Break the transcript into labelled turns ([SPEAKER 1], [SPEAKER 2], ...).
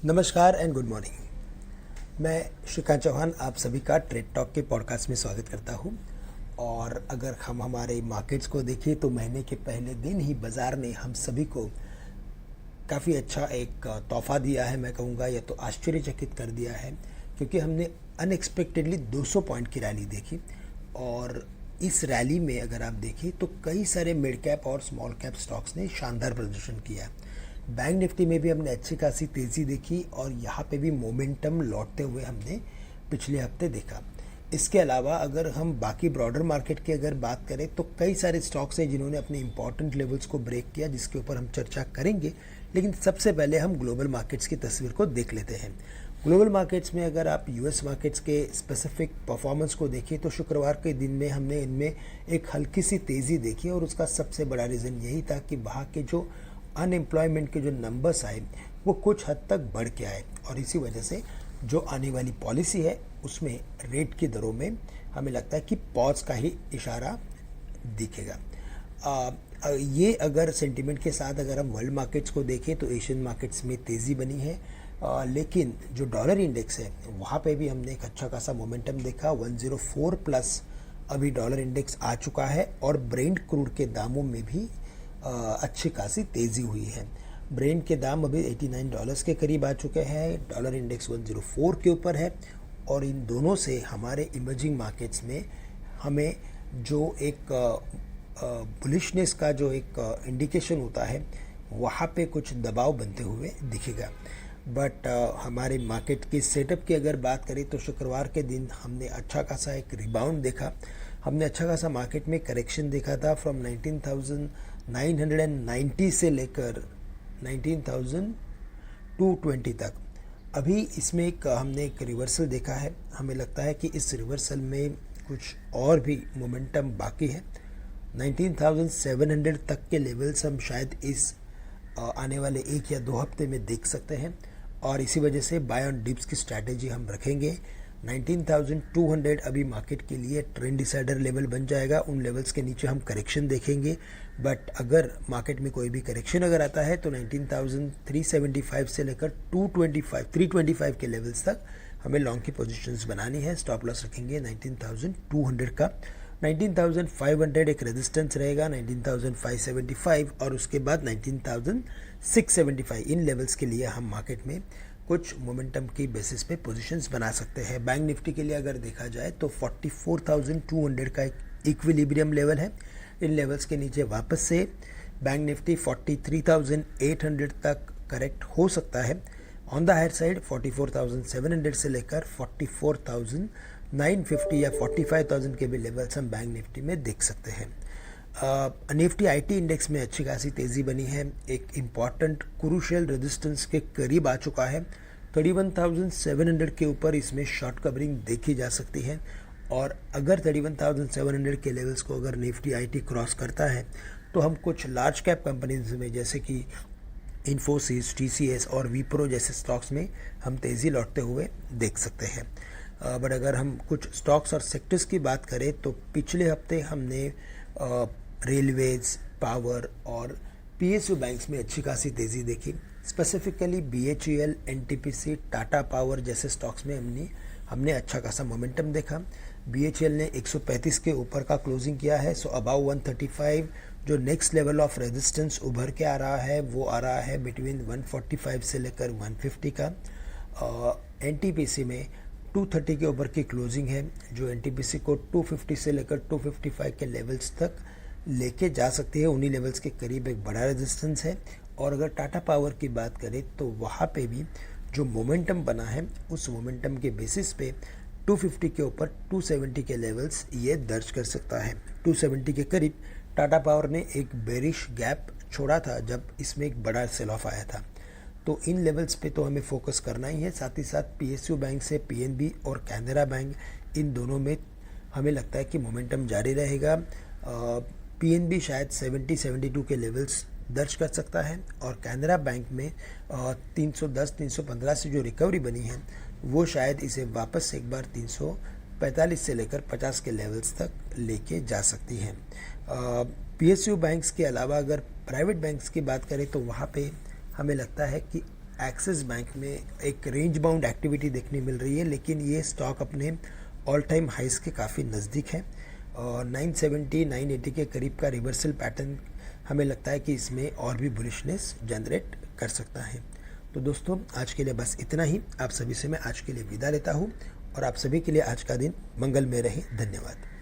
[SPEAKER 1] नमस्कार and good morning. मैं श्रीकांत चौहान आप सभी का ट्रेड टॉक के पॉडकास्ट में स्वागत करता हूं। और अगर हम हमारे मार्केट्स को देखें तो महीने के पहले दिन ही बाज़ार ने हम सभी को काफ़ी अच्छा एक तोहफा दिया है। मैं कहूँगा यह तो आश्चर्यचकित कर दिया है, क्योंकि हमने अनएक्सपेक्टेडली 200 पॉइंट की रैली देखी। और इस रैली में अगर आप देखें तो कई सारे मिड कैप और स्मॉल कैप स्टॉक्स ने शानदार प्रदर्शन किया। बैंक निफ्टी में भी हमने अच्छी खासी तेज़ी देखी और यहाँ पे भी मोमेंटम लौटते हुए हमने पिछले हफ्ते देखा। इसके अलावा अगर हम बाकी ब्रॉडर मार्केट की अगर बात करें तो कई सारे स्टॉक्स हैं जिन्होंने अपने इंपॉर्टेंट लेवल्स को ब्रेक किया, जिसके ऊपर हम चर्चा करेंगे। लेकिन सबसे पहले हम ग्लोबल मार्केट्स की तस्वीर को देख लेते हैं। ग्लोबल मार्केट्स में अगर आप यूएस मार्केट्स के स्पेसिफिक परफॉर्मेंस को देखें तो शुक्रवार के दिन में हमने इनमें एक हल्की सी तेज़ी देखी, और उसका सबसे बड़ा रीज़न यही था कि वहाँ के जो अनएम्प्लॉयमेंट के जो नंबर्स आए वो कुछ हद तक बढ़ के आए, और इसी वजह से जो आने वाली पॉलिसी है उसमें रेट की दरों में हमें लगता है कि पॉज का ही इशारा दिखेगा। ये अगर सेंटिमेंट के साथ अगर हम वर्ल्ड मार्केट्स को देखें तो एशियन मार्केट्स में तेज़ी बनी है, लेकिन जो डॉलर इंडेक्स है वहाँ पे भी हमने एक अच्छा खासा मोमेंटम देखा। 104 प्लस अभी डॉलर इंडेक्स आ चुका है, और ब्रेंट क्रूड के दामों में भी अच्छी खासी तेज़ी हुई है। ब्रेंट के दाम अभी $89 के करीब आ चुके हैं, डॉलर इंडेक्स 104 के ऊपर है। और इन दोनों से हमारे इमर्जिंग मार्केट्स में हमें जो एक बुलिशनेस का जो एक इंडिकेशन होता है वहाँ पे कुछ दबाव बनते हुए दिखेगा। बट हमारे मार्केट की सेटअप की अगर बात करें तो शुक्रवार के दिन हमने अच्छा खासा एक रिबाउंड देखा। हमने अच्छा खासा मार्केट में करेक्शन देखा था फ्रॉम 19,990 से लेकर 19,220 तक। अभी इसमें हमने एक रिवर्सल देखा है। हमें लगता है कि इस रिवर्सल में कुछ और भी मोमेंटम बाकी है। 19,700 तक के लेवल्स हम शायद इस आने वाले एक या दो हफ्ते में देख सकते हैं, और इसी वजह से बाय ऑन डिप्स की स्ट्रैटेजी हम रखेंगे। 19,200 अभी मार्केट के लिए ट्रेंड डिसाइडर लेवल बन जाएगा। उन लेवल्स के नीचे हम करेक्शन देखेंगे, बट अगर मार्केट में कोई भी करेक्शन अगर आता है तो 19,375 से लेकर 325 के लेवल्स तक हमें लॉन्ग की पोजीशंस बनानी है। स्टॉप लॉस रखेंगे 19,200 का। 19,500 एक रेजिस्टेंस रहेगा, 19,575 और उसके बाद 19,675। इन लेवल्स के लिए हम मार्केट में कुछ मोमेंटम की बेसिस पे पोजीशंस बना सकते हैं। बैंक निफ्टी के लिए अगर देखा जाए तो 44,200 का एक इक्विलिब्रियम लेवल है। इन लेवल्स के नीचे वापस से बैंक निफ्टी 43,800 तक करेक्ट हो सकता है। ऑन द हायर साइड 44,700 से लेकर 44,950 या 45,000 के भी लेवल्स हम बैंक निफ्टी में देख सकते हैं। निफ्टी आईटी इंडेक्स में अच्छी खासी तेज़ी बनी है। एक इम्पॉर्टेंट क्रूशियल रेजिस्टेंस के करीब आ चुका है। 31,700 के ऊपर इसमें शॉर्ट कवरिंग देखी जा सकती है, और अगर 31,700 के लेवल्स को अगर निफ्टी आईटी क्रॉस करता है तो हम कुछ लार्ज कैप कंपनीज में जैसे कि इन्फोसिस, टीसीएस और विप्रो जैसे स्टॉक्स में हम तेज़ी लौटते हुए देख सकते हैं। बट अगर हम कुछ स्टॉक्स और सेक्टर्स की बात करें तो पिछले हफ्ते हमने रेलवेज, पावर और पीएसयू बैंक्स में अच्छी खासी तेज़ी देखी। Specifically BHEL, NTPC, Tata power जैसे स्टॉक्स में हमने अच्छा खासा मोमेंटम देखा। बीएचईएल ने 135 के ऊपर का क्लोजिंग किया है, सो अबाव 135 जो नेक्स्ट लेवल ऑफ रेजिस्टेंस उभर के आ रहा है वो आ रहा है बिटवीन 145 से लेकर 150 का। एनटीपीसी में 230 के ऊपर की क्लोजिंग है, जो एनटीपीसी को 250 से लेकर 255 के लेवल्स तक लेके जा सकती है। उन्हीं लेवल्स के करीब एक बड़ा रेजिस्टेंस है। और अगर टाटा पावर की बात करें तो वहाँ पे भी जो मोमेंटम बना है उस मोमेंटम के बेसिस पे 250 के ऊपर 270 के लेवल्स ये दर्ज कर सकता है। 270 के करीब टाटा पावर ने एक बेरिश गैप छोड़ा था जब इसमें एक बड़ा सेल ऑफ आया था, तो इन लेवल्स पे तो हमें फोकस करना ही है। साथ ही साथ पीएसयू बैंक से पीएनबी और कैनरा बैंक, इन दोनों में हमें लगता है कि मोमेंटम जारी रहेगा। पीएनबी शायद 70-72 के लेवल्स दर्ज कर सकता है, और कैनरा बैंक में 310-315 से जो रिकवरी बनी है वो शायद इसे वापस एक बार 345 से लेकर 50 के लेवल्स तक लेके जा सकती हैं। पीएसयू बैंक्स के अलावा अगर प्राइवेट बैंक्स की बात करें तो वहाँ पे हमें लगता है कि एक्सिस बैंक में एक रेंज बाउंड एक्टिविटी देखने मिल रही है, लेकिन ये स्टॉक अपने ऑल टाइम हाइस के काफ़ी नज़दीक है और 970 980 के करीब का रिवर्सल पैटर्न हमें लगता है कि इसमें और भी बुलिशनेस जनरेट कर सकता है। तो दोस्तों आज के लिए बस इतना ही। आप सभी से मैं आज के लिए विदा लेता हूँ और आप सभी के लिए आज का दिन मंगलमय रहे। धन्यवाद।